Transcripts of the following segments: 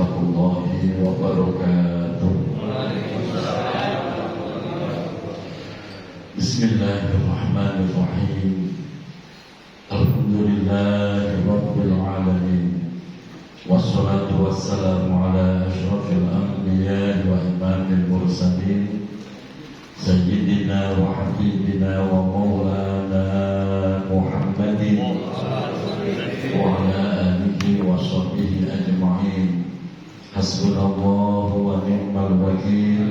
warahmatullahi wabarakatuh. Bismillahirrahmanirrahim. Alhamdulillahi rabbil alamin. Wassalatu wassalamu ala asyrafil anbiya wa imamil mursalin Sayyidina wa habibina wa maulana Muhammadin wa ala alihi wa sahbihi ajma'in. Hasbunallahu wa ni'mal wakil,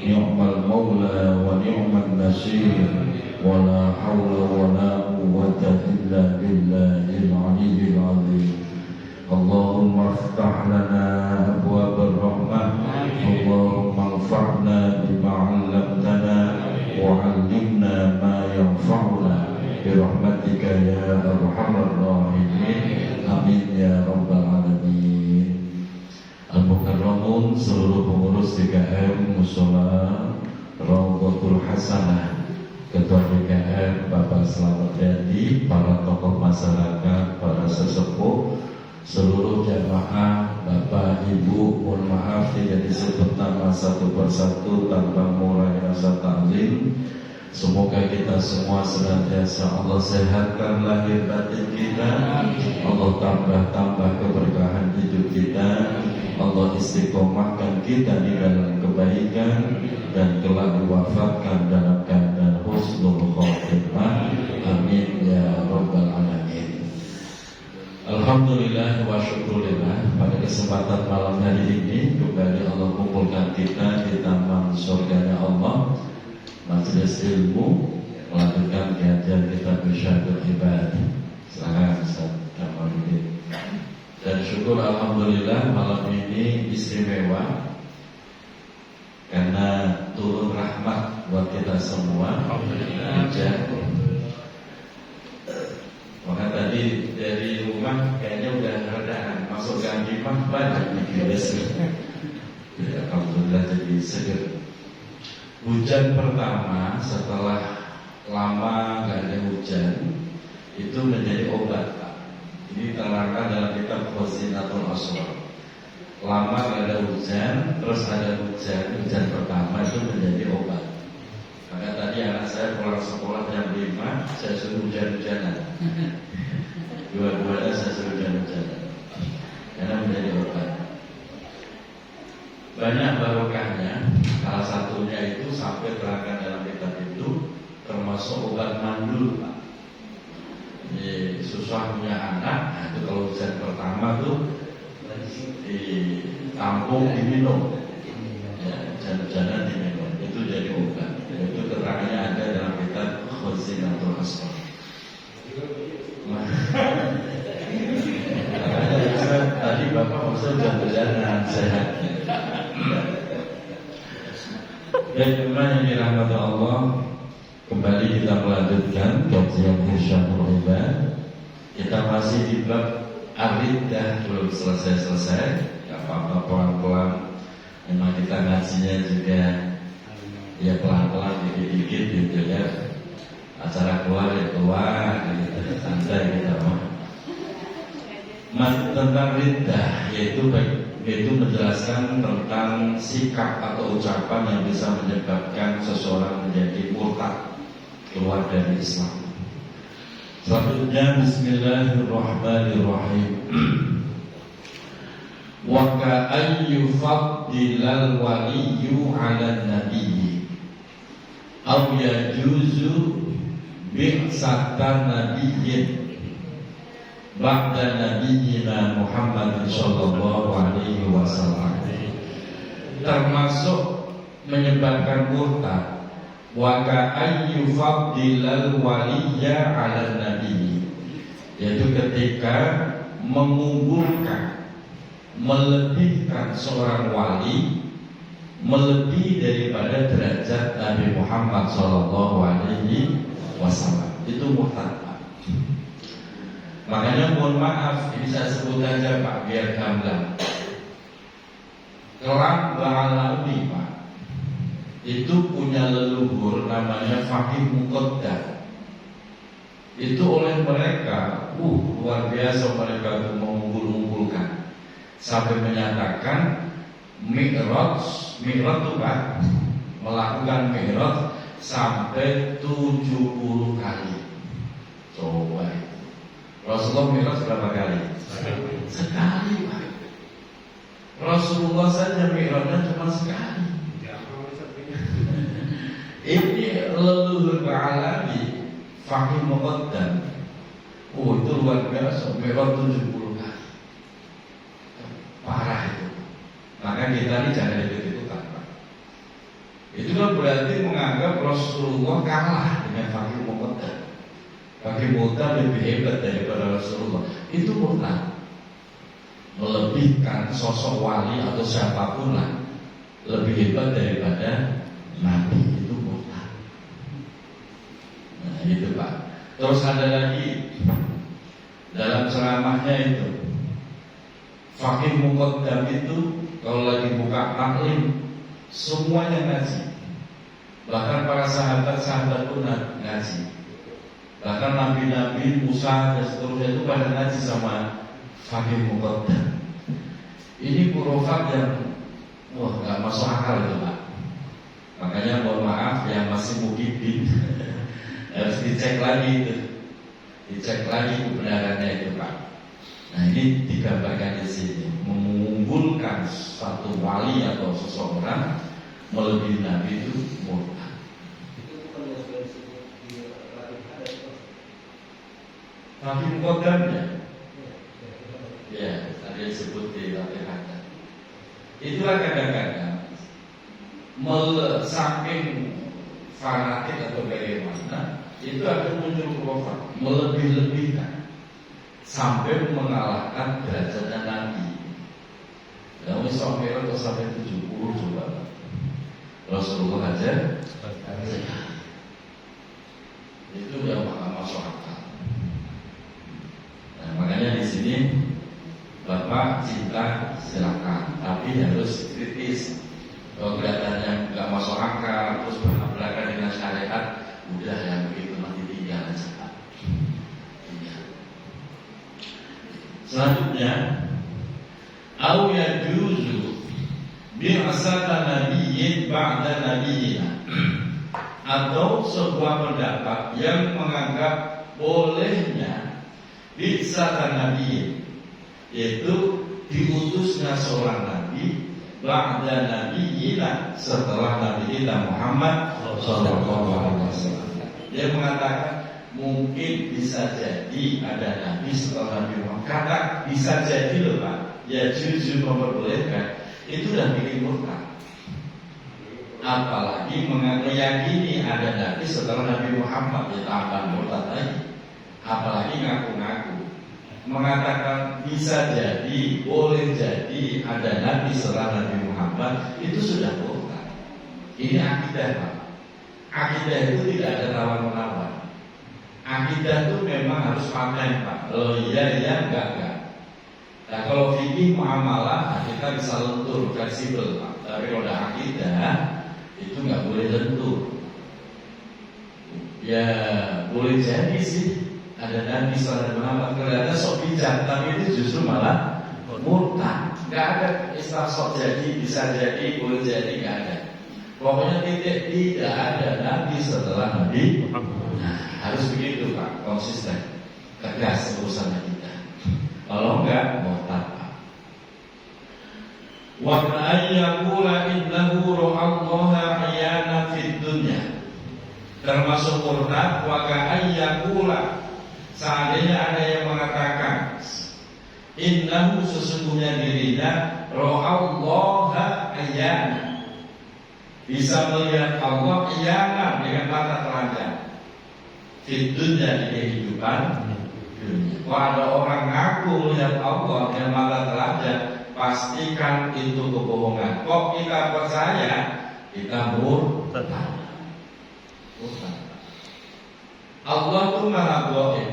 ni'mal maula wa ni'mal nasir, wa la hawla wa la quwwata illa billahil aliyyil azim. Allahumma iftah lana abwabal rahmah, Allahumma anfa'na bima 'allamtana wa 'allimna ma yanfa'una bi rahmatika ya arhamar rahimin. Amin ya rabbal alamin. Al-Mukarramun, seluruh pengurus DKM Mushola Rawdatul Hasanah, Ketua DKM Bapak Slamet Riyadi, para tokoh masyarakat, para sesepuh, seluruh jamaah, Bapak Ibu, mohon maaf tidak disebut nama satu persatu tanpa mengurangi rasa taklim. Semoga kita semua senantiasa Allah sehatkan lahir batin kita, Allah tambah keberkahan hidup kita, Allah istiqomahkan kita di dalam kebaikan, dan kelak diwafatkan dalam keadaan husnul khotimah. Amin ya rabbal alamin. Alhamdulillah wa syukurillah, pada kesempatan malam hari ini kembali Allah kumpulkan kita di taman surganya Allah, majelis ilmu, melanjutkan kajian kitab Irsyadul Ibad. Silakan Ustaz Kamaludin. Dan syukur alhamdulillah malam ini istimewa karena turun rahmat buat kita semua. Hujan. Maka tadi dari rumah kayaknya udah redaan, masuk ganti mah banyak nih ya, alhamdulillah jadi seger. Hujan pertama setelah lama gak ada hujan itu menjadi obat. Ini terangkan dalam kitab Khazinatul Asrar. Lama gak ada hujan, terus ada hujan pertama itu menjadi obat. Maka tadi anak saya pulang sekolah jam 5, saya suruh hujan-hujanan. Dua-duanya saya suruh hujan-hujanan, karena menjadi obat. Banyak barokahnya. Salah satunya itu sampai terangkan dalam kitab itu termasuk obat mandul, Pak. Susah punya anak, nah itu kalau hujan pertama tuh ditampung diminum, ya, hujan-hujanan diminum, itu jadi obat. Itu keterangannya ada dalam kitab Khazinatul Asrar. Tadi Bapak maksud hujan-hujanan sehat. Dan jemaah yang dirahmati Allah, kembali kita melanjutkan kajian Irsyadul Ibad. Kita masih di bab Ar-Riddah, belum selesai-selesai. Ya apa-apa, pelan-pelan. Memang kita ngajinya juga ya pelan-pelan, dikit-dikit gitu ya. Acara keluar ya keluar gitu. Santai kita mah. Tentang riddah, yaitu menjelaskan tentang sikap atau ucapan yang bisa menyebabkan seseorang menjadi murtad, keluar dari Islam. Selanjutnya Bismillahirrahmanirrahim. Wa ka'ayyu faddilal waliyyu 'ala nabiyyi aw yajuzu bi'satan nabiyyin ba'da nabiyyina Muhammad sallallahu alaihi wasallam. Termasuk menyebabkan murtad wa ka'ayyu faddilal waliyya 'ala nabi, yaitu ketika mengunggulkan, melebihkan seorang wali melebihi daripada derajat Nabi Muhammad sallallahu alaihi wasallam. Itu murtad, Pak. Makanya mohon maaf, ini saya sebut aja Pak, biar gamblang. Kelak Ba'alawi, Pak, itu punya leluhur namanya Faqih Muqaddam. Itu oleh mereka luar biasa, mereka mengunggul-unggulkan. sampai menyatakan Mi'raj itu Pak, melakukan Mi'raj sampai 70 kali. Coba itu. Rasulullah Mi'raj berapa kali? Sekali Pak. Rasulullah saja Mi'rajnya cuma sekali. Ini leluhur alami Fahim Muqaddam. Oh itu luar biasa, Mi'raj 70 kali. Parah itu. Maka kita ini jangan ikut-ikutan Pak. Itu kan berarti menganggap Rasulullah kalah dengan Fahim Muqaddam. Fahim Muqaddam lebih hebat daripada Rasulullah. Itu murtad. Melebihkan sosok wali atau siapapun lah lebih hebat daripada Nabi. Itu murtad. Nah itu Pak. Terus ada lagi dalam ceramahnya itu Faqih Muqaddam itu kalau lagi buka taklim semuanya ngaji. Bahkan para sahabat-sahabat pun ngaji. Bahkan nabi-nabi Musa dan seterusnya itu pada ngaji sama Faqih Muqaddam. Ini kurofat yang gak masuk akal itu Pak. Makanya mohon maaf yang masih mukibin harus dicek lagi itu, dicek lagi kebenarannya itu Pak. Nah ini digambarkan di sini mengunggulkan satu wali atau seseorang melebihi Nabi itu murtad. Tapi muqaddamnya, ya tadi disebut di latihan. Itulah kadang-kadang saking fanatik atau bagaimana itu akan muncul kurofat, melebih-lebihkan sampai mengalahkan derajatnya Nabi. Namun sampai 70 coba Rasulullah aja itu udah masuk akal. Nah, makanya di sini Bapak cinta silakan, tapi harus kritis. Kalau kelihatannya nggak masuk akal, terus bertabrakan dengan syariat, udah yang begitu nanti tinggal aja Pak. Selanjutnya, au yajuzu bi'asata nabiyyin ba'da nabiyyina, atau sebuah pendapat yang menganggap bolehnya bi'asata nabiyyin, yaitu diutusnya seorang nabi ba'da nabiyyina, setelah Nabi kita Muhammad sallallahu alaihi wasallam. Dia mengatakan mungkin bisa jadi ada nabi setelah Nabi Muhammad. Kata bisa jadi loh Pak, ya jujur memperbolehkan, itu udah bikin murtad. Apalagi meyakini ada nabi setelah Nabi Muhammad, ya tambah murtad lagi. Apalagi ngaku-ngaku mengatakan bisa jadi, boleh jadi ada nabi setelah Nabi Muhammad, itu sudah murtad. Ini akidah Pak. Akidah itu tidak ada tawar-menawar. Akidah itu memang harus paten Pak. Oh iya, enggak. Nah kalau fikih muamalah kita bisa lentur, fleksibel Pak. Tapi kalau ada akidah itu nggak boleh lentur. Ya boleh jadi sih ada nabi setelah Muhammad, kelihatan sok bijak, tapi itu justru malah murtad. Nggak ada istilah sok jadi, bisa jadi, boleh jadi, nggak ada. Pokoknya tidak ada nabi setelah Nabi Muhammad. Nah, harus begitu Pak, konsisten, tegas urusan kita. Kalau enggak murtad Pak. Wa ayyaqula innahu ra'allaha ayana fid dunya. Termasuk murtad wa ayyaqula, seandainya ada yang mengatakan innahu, sesungguhnya dirinya ra'allaha ayana, bisa melihat Allah iyana dengan mata telanjang di dunia, di kehidupan dunia. Kalau ada orang ngaku melihat Allah dengan mata telanjang, pastikan itu kebohongan. Kok kita percaya? Kita murtad. Allah itu maha gaib,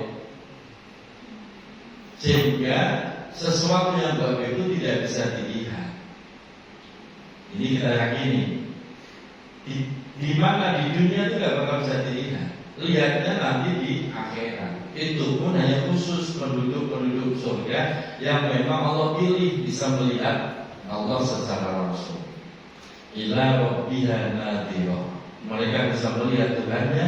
sehingga sesuatu yang gaib itu tidak bisa dilihat. Ini kita yakini. Di mana di dunia itu tidak bakal bisa dilihat. Lihatnya nanti di akhirat. Itu pun hanya khusus penduduk-penduduk surga yang memang Allah pilih bisa melihat Allah secara langsung. Ila rabbiha nadhira. Mereka bisa melihat Tuhannya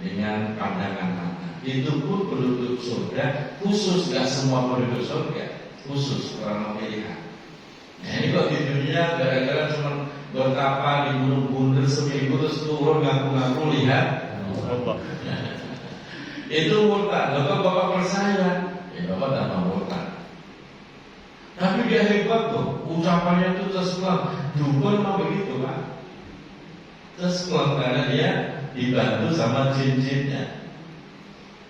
dengan pandangan mata. Itu pun penduduk surga khusus, gak semua penduduk surga, khusus orang pilihan. Nah ini kok di dunia gara-gara cuma bertapa di gunung-gunung seminggu terus turun ngaku-ngaku lihat Allah. Itu murtad. Kalau bapak percaya, ya bapak tak mau murtad. Tapi dia hebat tuh, ucapannya itu terselang. Dukun mah begitu pak, terselang karena dia dibantu sama jin-jinnya.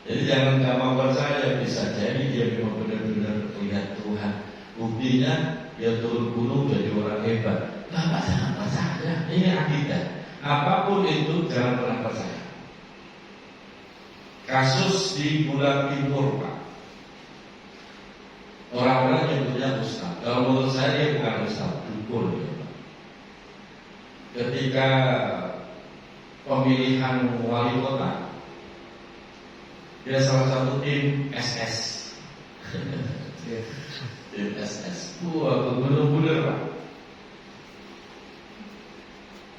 Jadi jangan gampang percaya, bisa jadi dia memang benar-benar melihat Tuhan. Buktinya dia turun gunung jadi orang hebat. Bapak jangan percaya, ini akidah. Apapun itu jangan pernah percaya. Kasus di Bulan Timur pak, orang-orang nyebutnya ustaz. Kalau menurut saya dia bukan ustaz, dukun ya, pak. Ketika pemilihan wali kota, dia salah satu tim SS. Tim SS. Wah, bener-bener pak.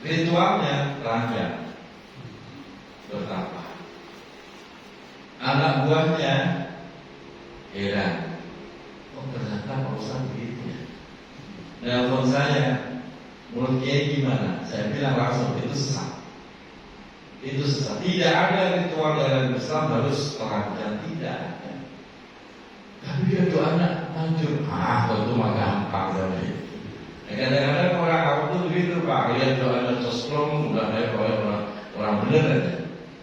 Ritualnya telanjang, bertapa. Anak buahnya heran. Oh ternyata Pak Ustaz begitu ya. Nelfon saya, menurut Kiai gimana? Saya bilang langsung itu sesat. Itu sesat. Tidak ada ritual dalam Islam harus telanjang, tidak ada. Tapi dia doanya lanjut. Itu mah gampang dari. Kadang-kadang orang awam itu begitu pak, lihat doanya cosplong, udah ada orang bener aja.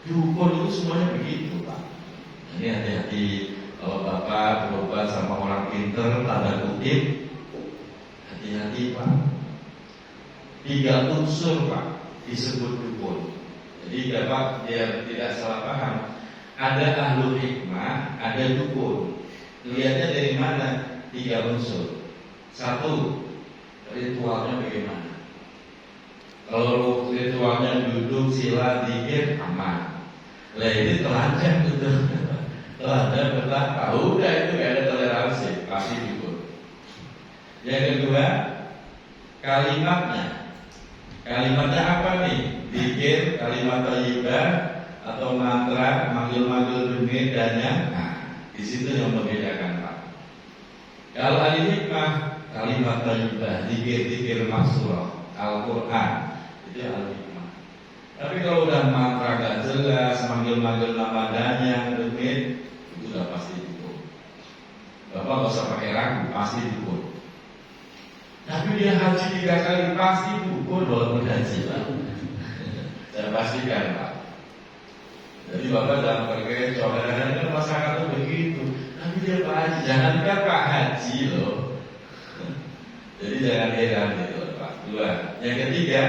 Dukun itu semuanya begitu pak. Ini hati-hati kalau bapak berobat sama orang pinter, tanda kutip, hati-hati pak. 3 unsur pak disebut dukun. Jadi bapak biar tidak salah paham, ada ahlul hikmah, ada dukun. Lihatnya dari mana? 3 unsur. 1, ritualnya bagaimana? Kalau ritualnya duduk, sila, zikir, aman. Lah ini telanjang gitu. Telanjang bertapa, udah itu gak ada toleransi, pasti dukun. Yang kedua, kalimatnya. Kalimatnya apa nih? Zikir, kalimat thayyibah atau mantra, manggil-manggil dunia dannya. Nah, di situ yang membedakan pak. Kalau ahli hikmah, kalimat thayyibah, zikir-zikir maksurah, Al-Quran, itu ahli hikmah. Tapi kalau udah mantra gak jelas, manggil-manggil nama dannya, dunia, itu udah pasti dukun. Bapak gak usah pakai ragu, pasti dukun. Tapi dia haji 3 kali, pasti dukun walaupun haji pak. Saya pastikan pak. Jadi bapak dalam berkait saudara kan masyarakat itu begitu. Tapi dia pak haji, jangankan pak haji loh. Jadi jangan heran itu pak. 2. Yang ketiga,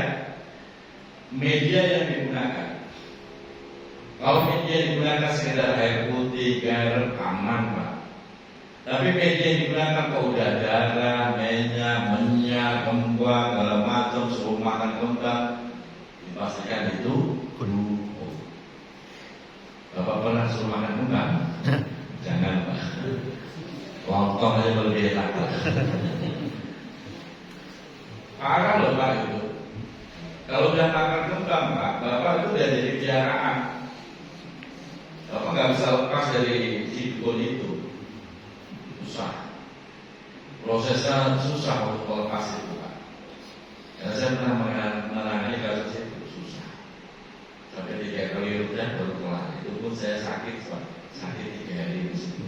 media yang digunakan. Kalau media yang digunakan sekedar air putih, garam, aman pak. Tapi media yang digunakan kalau udah darah, minyak, kembang, segala macam, suruh makan kembang, dipastikan itu dukun. Bapak pernah suruh makan kembang? Jangan pak. Lontong aja lebih enak. Parah loh pak itu. Kalau udah makan kembang pak, bapak itu udah jadi piaraan. Bapak nggak bisa lepas dari si dukun itu. Susah. Prosesnya susah untuk melepas itu pak. Karena saya pernah menangani kasus itu susah. Sampai 3 kali rupiah baru kelar. Itu pun saya sakit pak. Sakit 3 hari di situ.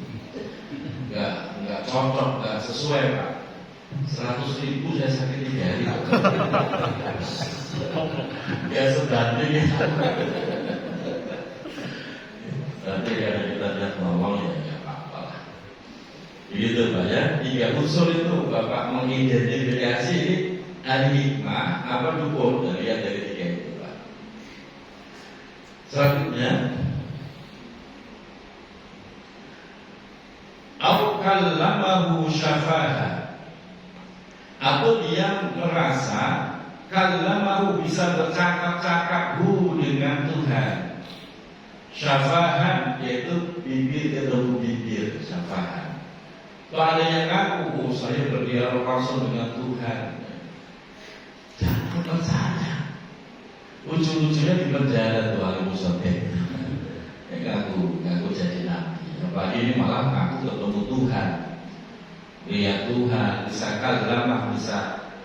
Nggak cocok, nggak sesuai pak. 100.000 saya sakit 3 hari. Ya sebanding ya. Nanti kalau kita lihat ngomong ya nggak apa-apa lah. Begitu pak ya. 3 unsur itu bapak mengidentifikasi ini ahli hikmah apa dukun. Lihat dari 3 itu pak. Selanjutnya, au kallamahu syafaha, atau dia merasa kallamahu bisa bercakap-cakap dengan Tuhan. Syafahan yaitu bibir ketemu bibir, syafaat. Kalau ada yang ngaku, saya berdialog langsung dengan Tuhan, jangan percaya. Ujung-ujungnya di penjara tuh Ali Musabbih. Ngaku jadi nabi. Apalagi ini malah ngaku ketemu Tuhan, lihat Tuhan, bisa kalamah, bisa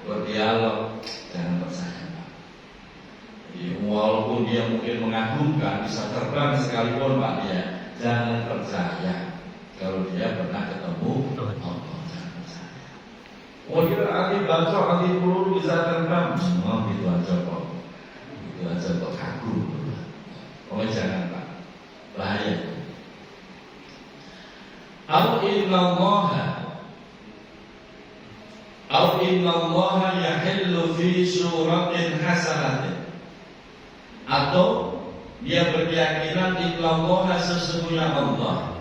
berdialog. Jangan percaya, Pak. Walaupun dia mungkin mengagumkan, bisa terbang sekalipun, Pak, dia jangan percaya kalau dia pernah ketemu Allah. Jangan percaya. Oh, dia ahli bacok, ahli peluru, bisa terbang. Semua gitu aja kok. Itu aja kok kagum. Oh, jangan, Pak. Bahaya. Au innallaha yahillu fi suratin hasanatin. Atau dia berkeyakinan innallaha, sesungguhnya Allah,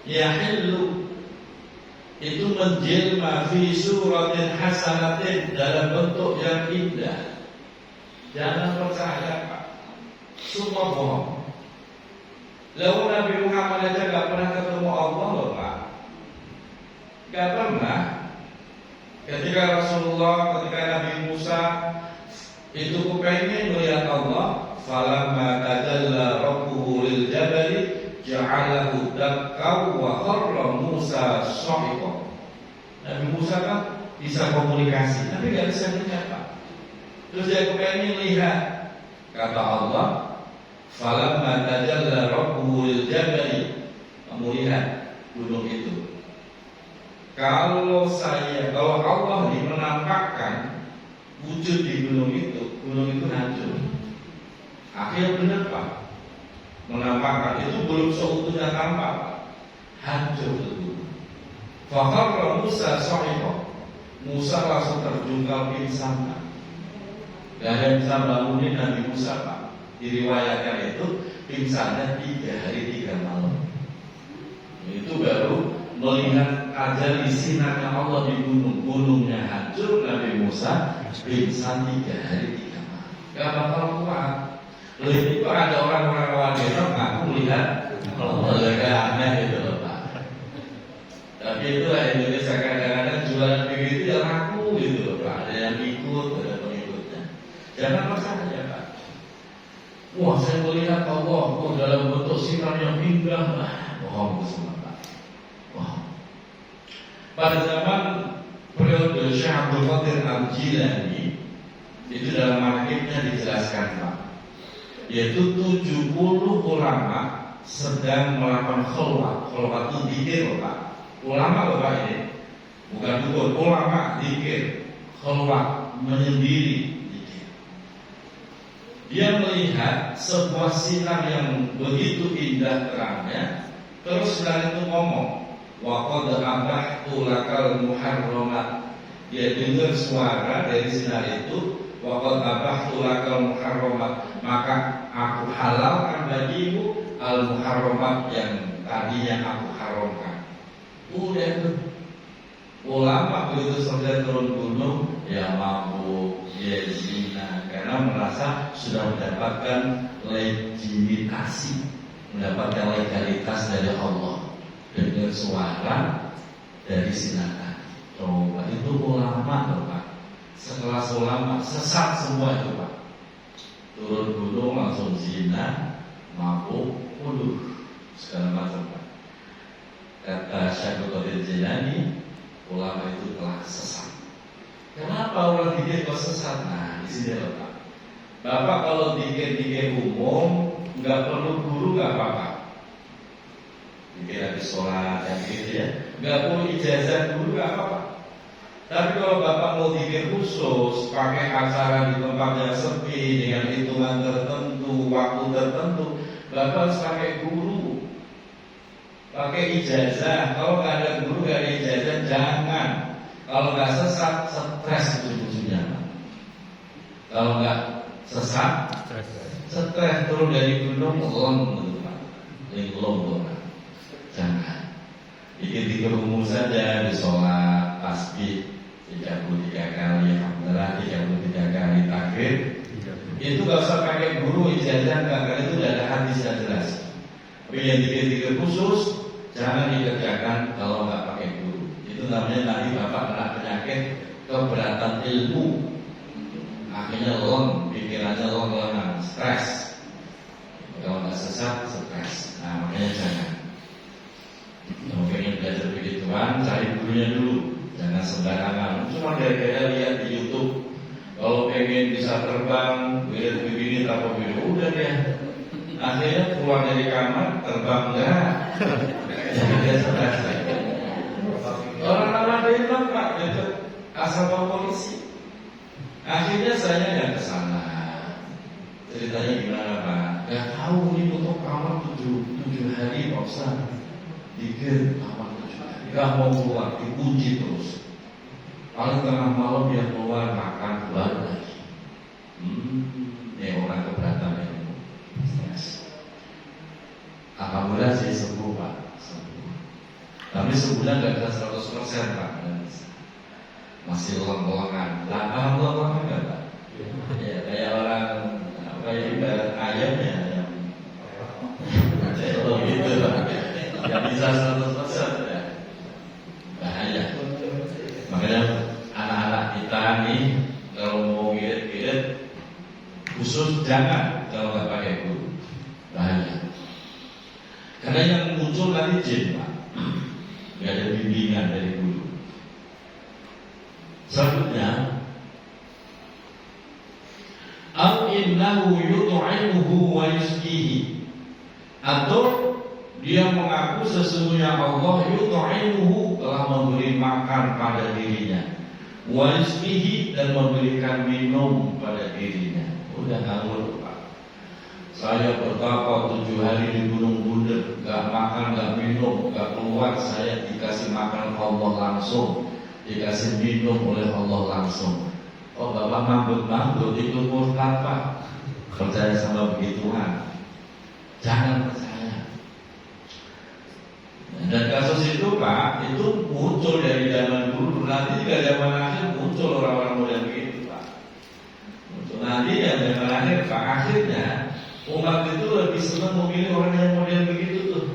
yahillu itu menjelma fi suratin hasanatin, dalam bentuk yang indah. Jangan percaya, Pak. Semua bohong. Lalu Nabi Muhammad aja gak pernah ketemu Allah loh, Pak. Gak pernah. Ketika Rasulullah, ketika Nabi Musa itu kepengen melihat Allah, falamma tajalla rabbuhu lil jabali ja'alahu dakka wa kharra Musa shahiqa. Nabi Musa kan bisa komunikasi, tapi gak bisa lihat, Pak. Terus dia kepengen lihat, kata Allah, falamma tajalla rabbuhu lil jabali, kamu lihat gunung itu. Kalau Allah ini menampakkan wujud di gunung itu hancur. Akhirnya benar, Pak. Menampakkan itu belum seutuhnya tampak, Pak. Hancur itu. Fakharra Musa shahiqa. Musa langsung terjungkal pingsan, Pak. Gak ada yang bisa bangunin Nabi Musa, Pak. Diriwayatkan itu pingsannya 3 hari 3 malam. Itu baru melihat ajar di sinarnya Allah di gunung. Gunungnya hancur, Nabi Musa pingsan 3 hari 3 malam. Gak bakal kuat. Lalu itu ada orang-orang wanita ngaku melihat Allah, agak aneh gitu loh, Pak. Tapi itulah Indonesia, kadang-kadang jualan begitu ya ngaku gitu loh, Pak. Ada yang ikut, ada pengikutnya. Jangan percaya, Pak. Wah, saya melihat Allah dalam bentuk sinar yang indah. Bohong semua, Pak. Bohong. Pada zaman periode Syekh Abdul Qadir Al-Jilani, itu dalam manaqibnya dijelaskan, Pak, yaitu 70 ulama sedang melakukan khalwat. Khalwat itu zikir, Pak. Ulama loh, Pak, ini bukan dukun. Ulama zikir, khalwat, menyendiri. Dia melihat sebuah sinar yang begitu indah terangnya. Terus sinar itu ngomong, wa qad abahtu lakal muharramat. Dia dengar suara dari sinar itu, wa qad abahtu lakal muharramat, maka aku halalkan bagimu al muharramat, yang tadinya aku haramkan. Udah itu ulama begitu selesai turun gunung, ya mabuk, ya zina, karena merasa sudah mendapatkan legitimasi, mendapatkan legalitas dari Allah dengan suara dari sinar. Coba itu ulama loh, Pak. Sekelas ulama, sesat semua itu, Pak. Turun gunung langsung zina, mabuk, segala macam, Pak. Kata Syekh Qadir Jilani, ulama itu telah sesat. Kenapa orang dikir kok sesat? Nah, di sini loh, Pak. Bapak kalau dikir umum, nggak perlu guru, nggak apa-apa. Dikir habis sholat, yang gitu ya, nggak perlu ijazah guru, nggak apa-apa. Tapi kalau Bapak mau dikir khusus, pakai acara di tempat yang sepi, dengan hitungan tertentu, waktu tertentu, Bapak harus pakai guru, pakai ijazah. Kalau nggak ada guru, nggak ada ijazah, jangan. Kalau nggak sesat, stres ujung-ujungnya. Kalau nggak sesat, stres turun dari gunung, linglung, jangan. Dikir-dikir umum saja, di sholat, tasbih 33 kali, alhamdulillah 33 kali takbir. Itu nggak usah pakai guru, ijazah nggak, karena itu udah ada hadis yang jelas. Tapi yang zikir-zikir khusus jangan dikerjakan kalau nggak pakai guru. Itu namanya nanti bapak kena penyakit keberatan ilmu. Akhirnya pikirannya lengan, stres. Kalau nggak sesat, stres. Nah makanya jangan. Kalau pengen belajar begituan, cari gurunya dulu. Jangan sembarangan. Cuma gara-gara lihat di YouTube. Kalau pengen bisa terbang, begini atau begini, udah deh. Akhirnya keluar dari kamar, terbang enggak. Jadi dia stres. Orang lama dia Pak, dekat asal polisi. Akhirnya saya nggak kesana. Ceritanya gimana Pak? Gak tahu ini untuk kamar 7 hari Pak Ustaz. Dikir kamar 7 hari. Gak mau keluar, dikunci terus. Paling tengah malam dia keluar makan baru lagi. Ini orang keberatan ini. Stres. Alhamdulillah sih sembuh Pak. Sembuh. Tapi sebulan gak bisa 100% Pak. Masih lengan. Nah, alhamdulillah enggak Pak? Ya kayak orang kayak ibarat ayamnya yang gitu Pak. Yang bisa 100% ya. Bahaya. Makanya anak-anak kita nih kalau mau ngirit-ngirit khusus jangan kalau nggak pakai guru. Bahaya. Karena yang muncul nanti jin Pak. Nggak ada bimbingan dari guru. Selanjutnya, au innahu yut'imuhu wa yusqihi, atau dia mengaku sesungguhnya Allah yut'imuhu telah memberi makan pada dirinya, wa yusqihi dan memberikan minum pada dirinya. Udah ngawur Pak. Saya bertapa 7 hari di Gunung Bunder, gak makan, gak minum, gak keluar, saya dikasih makan Allah langsung, dikasih minum oleh Allah langsung. Oh Bapak mambut-mambut itu murtad Pak. Percaya sama begituan. Jangan percaya. Dan kasus itu Pak, itu muncul dari zaman dulu. Nanti juga zaman akhir muncul orang-orang model begitu Pak. Muncul nanti yang zaman akhir Pak. Akhirnya umat itu lebih senang memilih orang yang model begitu tuh.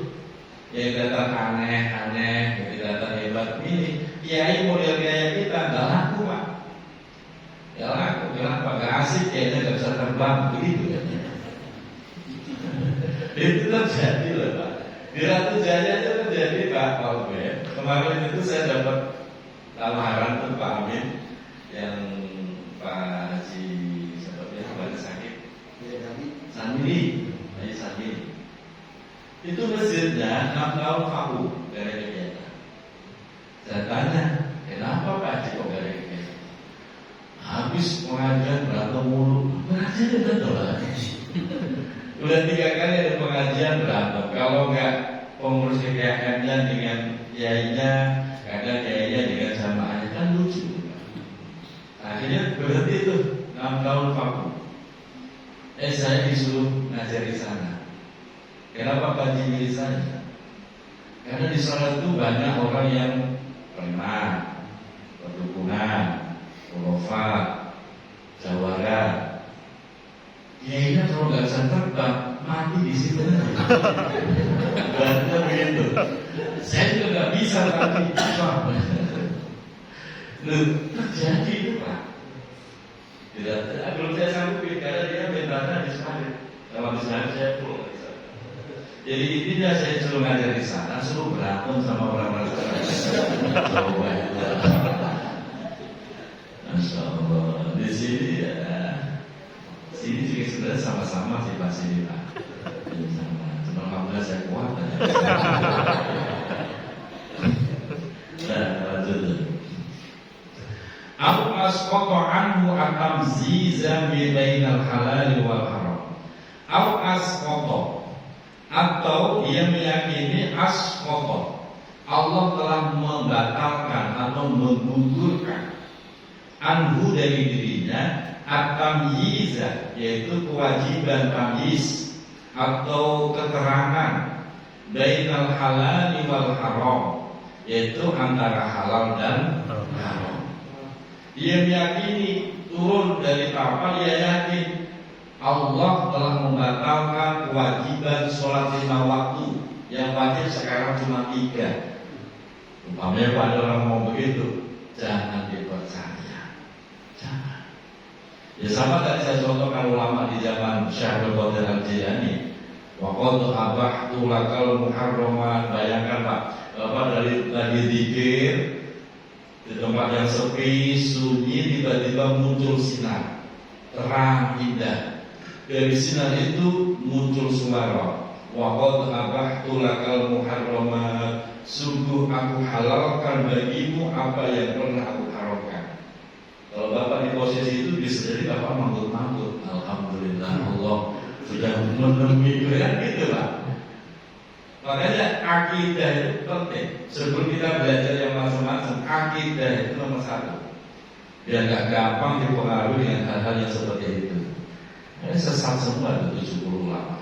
Yang datang aneh-aneh, yang datang hebat. Ini kiai model kayak kita nggak laku Pak. Ya laku, kenapa? Gak asik kayaknya, gak bisa terbang begitu ya. Itu terjadi loh Pak. Di Ratu Jaya itu terjadi Pak Albert. Kemarin itu saya dapat lamaran tuh Pak Amin yang Pak Haji seperti apa sakit? Samili, Haji Samili. Itu masjidnya 6 tahun vakum dari kegiatan. Saya tanya, kenapa Pak Haji kok dari kegiatan? Habis pengajian berantem mulu. Pengajian betul lah. Udah 3 kali ada pengajian berantem. Kalau enggak pengurus KKM-nya dengan kiainya, kadang kiainya dengan jamaahnya, kan lucu. Akhirnya berhenti tuh 6 tahun vakum. Saya disuruh ngajar di sana. Kenapa Pak Haji milih saya? Karena di sana itu banyak orang yang pernah perdukunan, urufat, jawara. Kiainya kalau nggak bisa terbang, mati di situ. Banyak begitu. Saya juga nggak bisa mati. Terjadi itu Pak. Belum saya sanggup karena dia mentalnya di sana. Kalau di sana saya pulang. Jadi intinya saya suruh ngajar di sana, suruh berantem sama orang-orang coba itu. Masya Allah. Di sini ya, sini juga sebenarnya sama-sama sih Pak sini Pak. Sama. Cuma alhamdulillah saya kuat. Nah, lanjut. Au asqata anhu at-tamziza bainal halal wal haram. Au asqata, atau dia meyakini asqata, Allah telah membatalkan atau menggugurkan anhu dari dirinya at-tamyiza, yaitu kewajiban tamyiz atau keterangan bainal halal wal haram, yaitu antara halal dan haram. Dia meyakini turun dari kapal, dia yakin Allah telah membatalkan kewajiban sholat 5 waktu. Yang wajib sekarang cuma 3. Umpamanya pada orang ngomong begitu, jangan dipercaya. Jangan. Ya sama tadi saya contohkan ulama di zaman Syekh Abdul Qadir Al-Jilani. Wa qad abahtu lakal muharraman. Bayangkan Pak, Bapak dari lagi zikir di tempat yang sepi, sunyi, tiba-tiba muncul sinar terang indah. Dari sinar itu muncul suara. Wa qad abahtu lakal muharraman. Sungguh aku halalkan bagimu apa yang pernah aku haramkan. Kalau Bapak di posisi itu bisa jadi Bapak manggut-manggut. Alhamdulillah Allah sudah menemui kan gitu Pak. Makanya akidah itu penting. Sebelum kita belajar yang macam-macam, akidah itu nomor 1. Biar gak gampang dipengaruhi dengan hal-hal yang seperti itu. Ini sesat semua itu 70 ulama.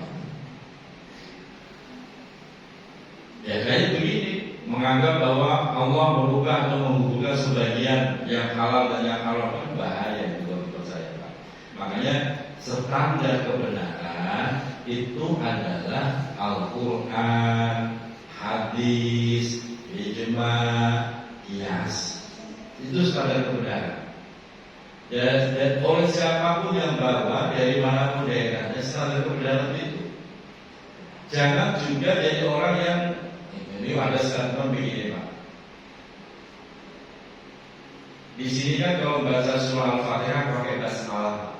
Ya kayak begini, menganggap bahwa Allah merubah atau menggugurkan sebagian yang halal dan yang haram itu bahaya itu menurut saya Pak. Makanya standar kebenaran itu adalah Al-Quran, hadis, ijma', qiyas. Itu standar kebenaran. Dan oleh siapapun yang bawa dari manapun daerahnya standar kebenaran itu. Jangan juga jadi orang yang ini ada statement begini Pak. Di sini kan kalau baca surah Al-Fatihah pakai basmalah.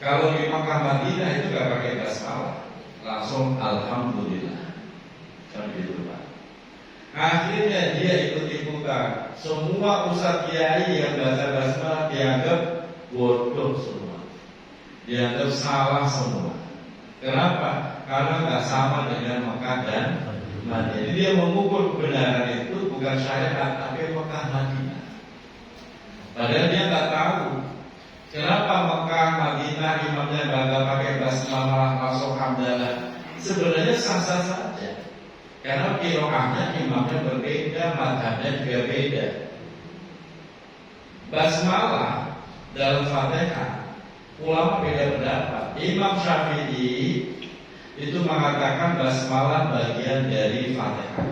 Kalau di Makkah Madinah itu gak pakai basmalah, langsung Alhamdulillah. Kan gitu Pak. Akhirnya dia ikut-ikutan. Semua ustadz kiai yang baca basmalah dianggap bodoh semua, dianggap salah semua. Kenapa? Karena gak sama dengan Makkah dan Madinah. Jadi dia mengukur kebenaran itu bukan syariat tapi Makkah Madinah. Padahal dia nggak tahu kenapa Makkah Madinah imamnya bangga pakai basmalah masuk hamdalah. Sebenarnya sah-sah saja. Karena qiraahnya imamnya berbeda, mazhabnya juga beda. Basmalah dalam Fatihah ulama beda pendapat. Imam Syafi'i itu mengatakan basmalah bagian dari Fatihah.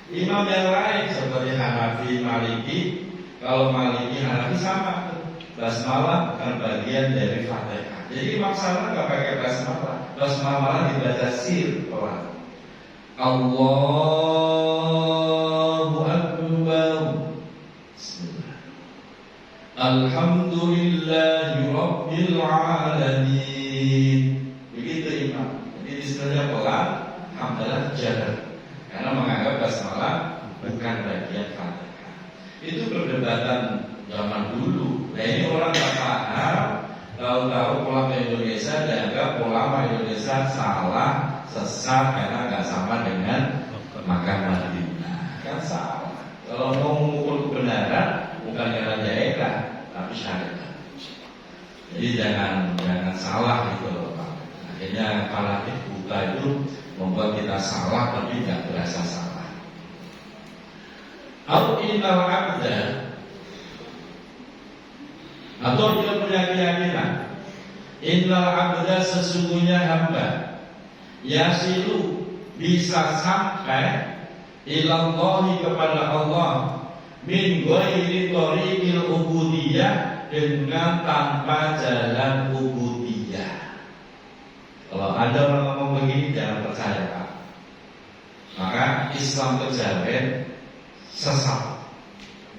Imam yang lain seperti Hanafi, Maliki, kalau Maliki, Hanafi sama, basmalah bukan bagian dari Fatihah. Jadi Imam Syafi'i nggak pakai basmalah, basmalah dibaca sir pelan. Allahu Akbar. Bismillah. Alhamdulillahi Rabbil Alamin. Begitu Imam. Jadi istilahnya pelan, hamdalah jalan. Karena menganggap basmalah bukan bagian Fatihah. Itu perdebatan zaman dulu. Nah ini orang tak paham. Tahu-tahu ulama Indonesia dianggap ulama Indonesia salah, sesat karena nggak sama dengan Makkah Madinah. Kan salah. Kalau mau mengukur kebenaran bukan karena daerah, tapi syariat. Jadi jangan salah gitu loh Pak. Akhirnya fanatik buta itu membuat kita salah tapi tidak berasa salah. Atau innal abda, atau dia punya keyakinan innal abda sesungguhnya hamba yasilu bisa sampai ilallahi kepada Allah min ghairi thariqil ubudiyah dengan tanpa jalan ubudiyah. Kalau ada orang ngomong begini jangan percaya Pak. Maka Islam kejawen sesat.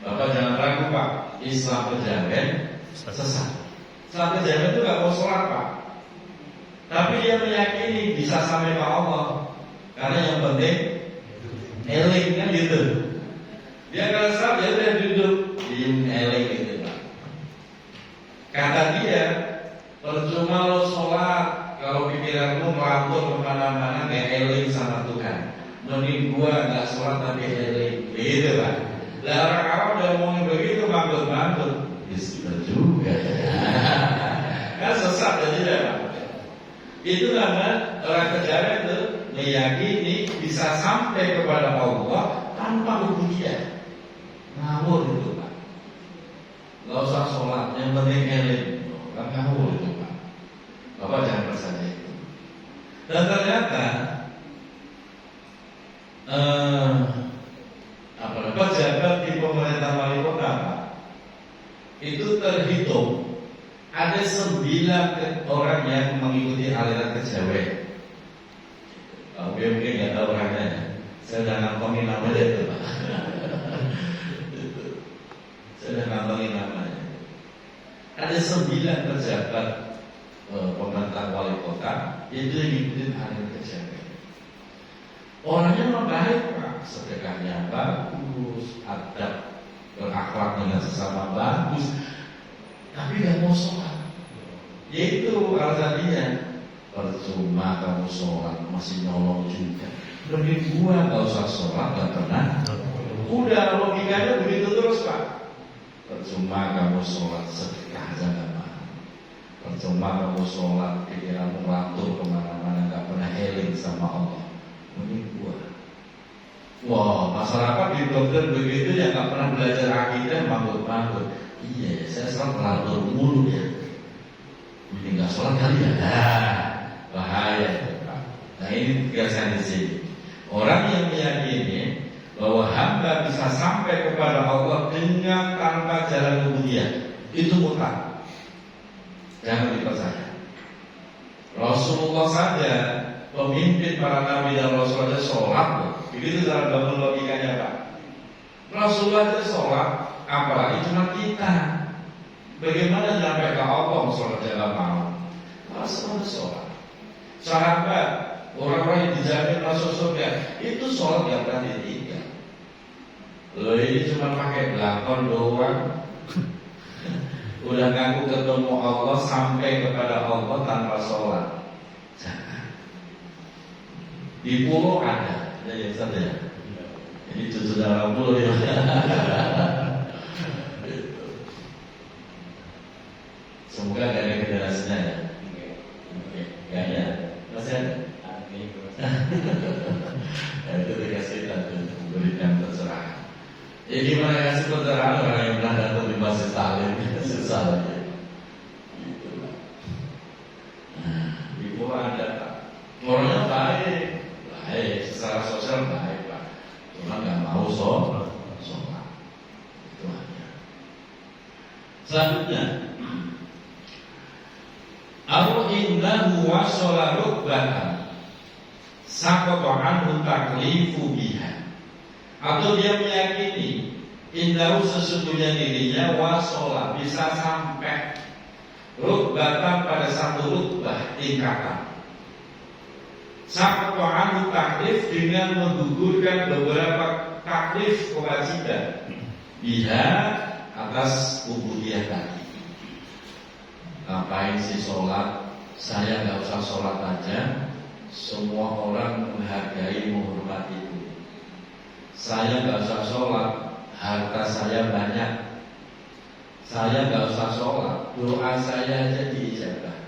Bapak jangan ragu Pak, Islam kejawen sesat. Islam kejawen itu gak mau sholat Pak, tapi dia meyakini bisa sampai ke Allah. Karena yang penting eling kan gitu. Dia kalau sholat dia udah duduk diem eling gitu Pak. Kata dia percuma lo sholat kalau pikiranmu melantur kemana-mana gak eling sama Tuhan. Mending gua gak sholat tapi eling gitu Pak. Lah orang Arab udah ngomong begitu bangkut-bangkut. Bisa juga. Kan sesat aja Pak. Itu karena orang kejawen itu meyakini bisa sampai kepada Allah tanpa ubudiyah. Ngawur itu Pak. Gak usah sholat, yang penting eling. Kan ngawur itu. Dan ternyata pejabat di pemerintah wali kota Pak, itu terhitung ada 9 orang yang mengikuti aliran kejawen. Mungkin nggak tahu orangnya. Saya udah ngantongin namanya itu Pak. Saya udah ngantongin namanya. Ada 9 pejabat pemerintah wali kota itu yang ngikutin aliran kejawen. Orangnya memang baik Pak, sedekahnya bagus, adab berakhlak dengan sesama bagus, tapi gak mau sholat. Yaitu alasannya, percuma kamu sholat masih nyolong juga. Lebih gua gak usah sholat gak pernah. Udah logikanya begitu terus Pak. Percuma kamu sholat sedekah aja gak mau. Percuma kamu sholat pikiranmu ngelantur kemana-mana gak pernah eling sama Allah. Mending gua. Wah, masyarakat di dokter begitu ya nggak pernah belajar akidah, manggut-manggut. Iya, saya sholat ngelantur mulu ya. Ini nggak sholat kali ya? Bahaya itu Pak. Nah ini tegaskan di sini. Orang yang meyakini bahwa hamba bisa sampai kepada Allah dengan tanpa jalan kemudian, itu mutlak. Jangan dipercaya. Rasulullah saja, pemimpin para nabi dan rasul aja sholat. Begitu cara bangun logikanya Pak. Rasulullah aja sholat, apalagi cuma kita. Bagaimana sampai ke Allah sholat dalam malam? Rasulullah sholat. Sahabat, orang-orang yang dijamin masuk surga, itu sholat yang pernah ditinggal. Lo ini cuma pakai belakon doang. Udah ngaku ketemu Allah sampai kepada Allah tanpa sholat. Jangan. Di pulau ada yang saja. Ini cucu dalam pulau ya. Semoga gak ada generasinya ya. Gak ada. Masih ada? Itu dikasih tadi berikan terserah. Ya gimana kasih terserah orang yang pernah datang di Masjid Salim. Susah lagi. Gitu. Nah, di pulau ada orangnya baik. Baik, secara sosial baik Pak. Cuma nggak mau sholat. Itu aja. Selanjutnya, Aw innahu wasala rukbatan saqata anhu taklifu biha. Atau dia meyakini indahu sesungguhnya dirinya wasala bisa sampai rukbatan pada satu rukbah tingkatan. Saqata anhu taklif dengan menggugurkan beberapa taklif kewajiban biha atas ubudiyah tadi. Ngapain sih sholat? Saya nggak usah sholat aja. Semua orang menghargai, menghormati itu. Saya nggak usah sholat, harta saya banyak. Saya nggak usah sholat, doa saya aja diijabah.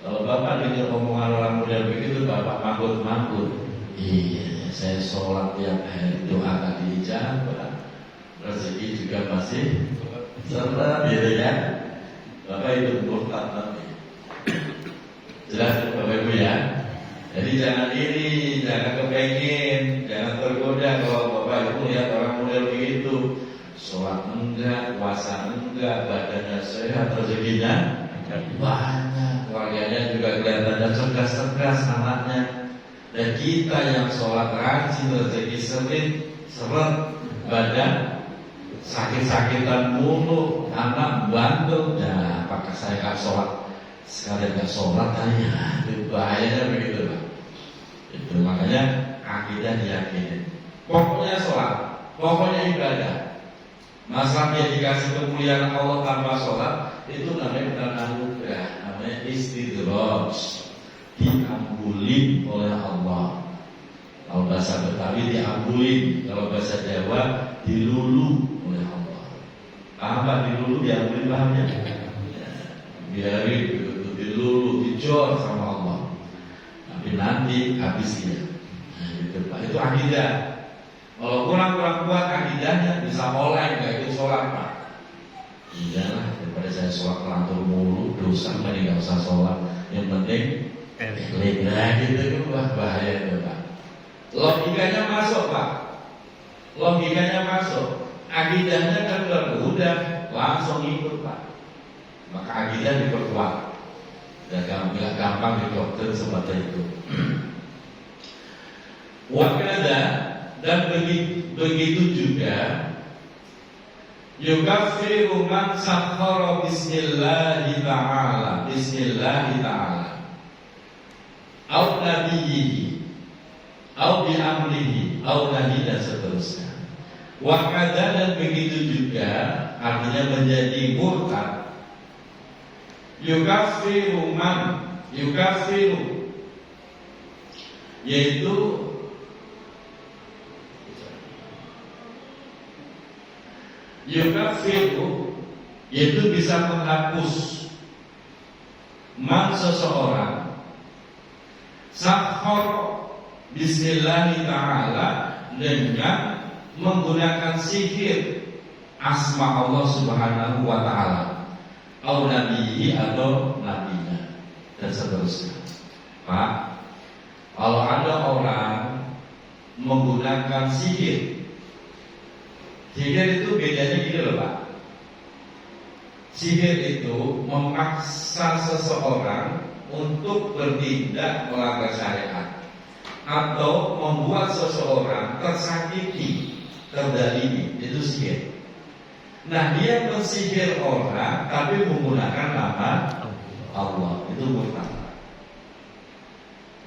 Kalau Bapak dengar omongan orang model begitu, Bapak manggut-manggut. Iya, saya sholat tiap hari, doa gak diijabah. Rezeki juga masih seret, gitu ya. Bapak itu murtad nanti. Jelas Bapak Ibu ya. Jadi jangan iri, jangan kepengen, jangan tergoda kalau Bapak Ibu lihat orang model begitu. Sholat enggak, puasa enggak, badannya sehat, rezekinya banyak, keluarganya juga kelihatannya cerdas-cerdas anaknya. Dan kita yang sholat rajin, rezeki seret, badan sakit-sakitan mulu, anak bandel. Nah, apakah saya gak sholat? Sekalian gak sholat kali ya, itu bahayanya begitu Pak. Itu makanya akidah diyakini. Pokoknya sholat, pokoknya ibadah. Masalah dia dikasih kemuliaan Allah tanpa sholat, itu namanya bukan anugerah, namanya istidraj, diambulin oleh Allah. Kalau bahasa Betawi diambulin, kalau bahasa Jawa dilulu oleh Allah. Paham Pak? Dilulu, diambulin pahamnya? Biarin begitu, dilulu, dijor sama Allah. Tapi nanti habis dia. Nah, gitu Pak. Itu akidah. Kalau kurang kuat akidahnya bisa oleh nggak ikut sholat Pak. Iyalah, daripada saya sholat kelantur mulu, dosa mending nggak usah sholat. Yang penting Nah gitu wah bahaya itu Pak. Logikanya masuk Pak. Logikanya masuk. Akidahnya kan udah langsung ikut Pak. Maka akidah diperkuat. Dan gampang didoktrin seperti itu. Wakada dan begitu juga yukaffiru man sakhara bismillahi ta'ala au nabiyyihi au bi amrihi au nahi dan seterusnya. Wakada dan begitu juga artinya menjadi murtad. Yukaffiru yaitu yukaffiru yaitu bisa menghapus man seseorang sakhar bismillahi ta'ala dengan menggunakan sihir asma Allah subhanahu wa ta'ala au nabihi atau nabinya dan seterusnya. Pak, kalau ada orang menggunakan sihir itu bedanya gini loh Pak. Sihir itu memaksa seseorang untuk bertindak melanggar syariat atau membuat seseorang tersakiti, terdalimi, itu sihir. Nah dia mensihir orang tapi menggunakan nama Allah, itu murtad.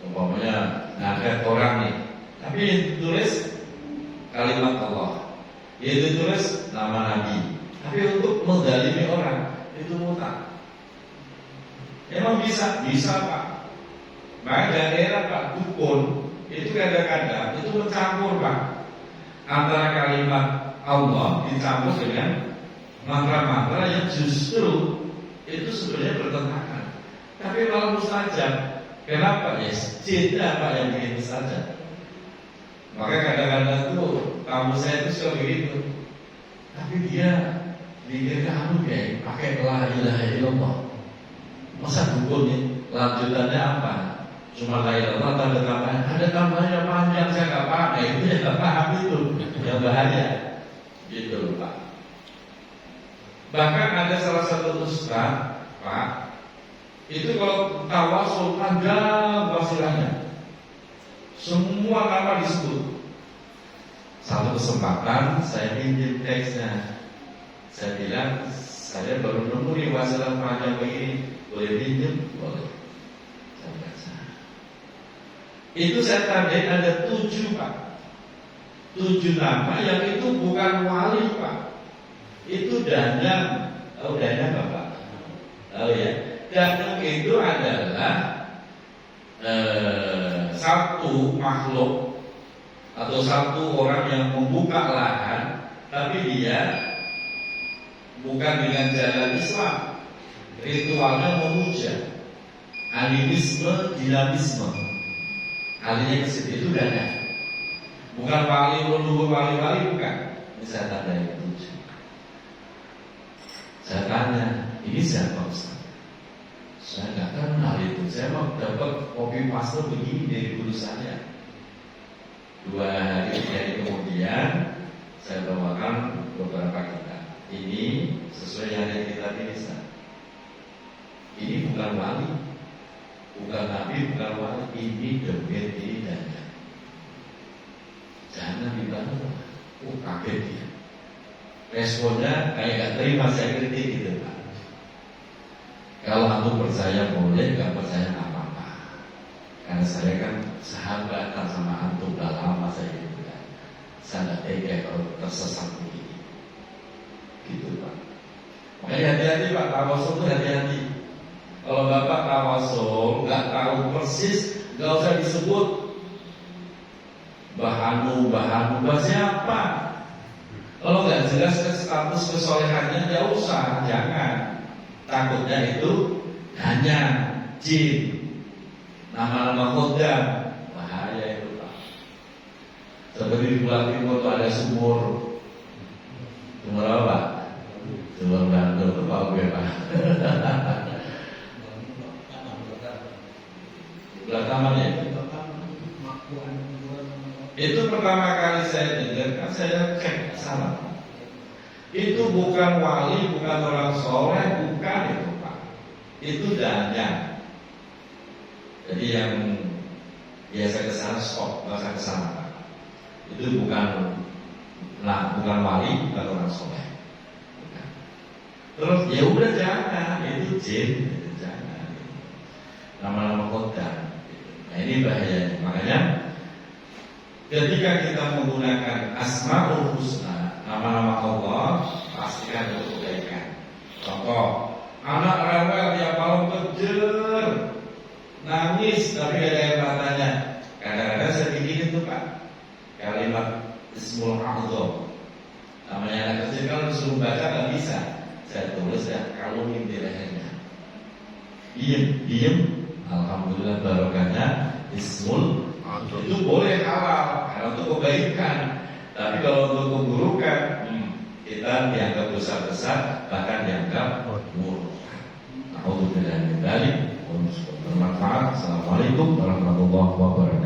Umpamanya ngangkat orang nih, tapi yang ditulis kalimat Allah, yang ditulis nama Nabi, tapi untuk mendalimi orang, itu murtad. Emang bisa Pak. Maka daerah Pak dukun itu kadang-kadang itu mencampur Pak antara kalimat Allah dicampur dengan mantra-mantra yang justru itu sebenarnya bertentangan. Tapi malah mustajab. Kenapa? Ya cinta Pak yang bikin mustajab. Maka kadang-kadang tuh tamu saya itu suka begitu. Tapi dia pikir kamu kayak pakai la ilaha illallah. Masa dukun nih lanjutannya apa? Cuma la ilaha illallah ada tambahan. Ada tambahannya panjang saya nggak paham. Nah, itu ya nggak paham itu yang bahaya. Gitu loh Pak. Bahkan ada salah satu ustaz Pak, itu kalau tawasul panjang wasilahnya, semua nama disebut. Satu kesempatan saya pinjam teksnya, saya bilang saya baru nemu nih wasilah panjang begini, boleh pinjam? Boleh. Saya baca. Itu saya tandain ada 7 Pak, 7 nama yang itu bukan wali Pak. Itu danang. Tahu danang Bapak? Tahu ya? Danang itu adalah satu makhluk atau satu orang yang membuka lahan, tapi dia bukan dengan jalan Islam. Ritualnya memuja, animisme, dinamisme. Alinya ke situ itu danang. Bukan wali leluhur wali-wali, bukan. Ini saya tanda yang 7. Saya tanya, ini siapa Ustaz? Saya nggak kenal itu. Saya mau dapat kopi paste begini dari guru saya. 2 hari, 3 hari kemudian saya bawakan beberapa kitab. Ini sesuai yang kita pilih. Ini bukan wali, bukan nabi, bukan wali. Ini demit, ini dana. Jangan dibantu. Kaget dia. Responnya kayak gak terima saya kritik gitu Pak. Kalau aku percaya boleh, gak percaya gak apa-apa. Karena saya kan sahabatan sama antum udah lama saya gitu kan. Saya gak tega kalau tersesat begini. Gitu Pak. Makanya hati-hati Pak, tawasul itu hati-hati. Kalau Bapak tawasul gak tahu persis, gak usah disebut bahanu siapa. Kalau nggak jelas ke status kesolehannya, ya usah, jangan. Takutnya itu hanya jin, nama-nama khodam, bahaya itu Pak. Seperti di Pulau Timur itu ada sumur apa Pak? Sumur Bantul itu Pak gue Pak. namanya itu pertama kali saya dengar, kan saya cek salah. Itu bukan wali, bukan orang soleh, bukan itu Pak. Itu danya. Jadi yang biasa ke sana stop, nggak usah ke sana Pak. Itu bukan wali, bukan orang soleh. Bukan. Terus ya udah jangan, itu jin, itu jangan. Nama-nama kota. Nah ini bahaya. Makanya ketika kita menggunakan Asmaul Husna, nama-nama Allah, pastikan itu kebaikan. Contoh, anak rewel tiap malam kejer, nangis tapi gak ada yang matanya. Kadang-kadang saya bikin itu Pak, kalimat Ismul A'zam. Namanya anak kecil kalau disuruh baca gak bisa. Saya tulis ya, kalau mimpi lehernya. Diem. Alhamdulillah barokahnya Ismul A'zam. Itu boleh halal karena untuk kebaikan. Tapi kalau untuk keburukan, kita dianggap besar-besar, bahkan dianggap buruk. Alhamdulillah. Bermanfaat. Assalamualaikum warahmatullahi wabarakatuh.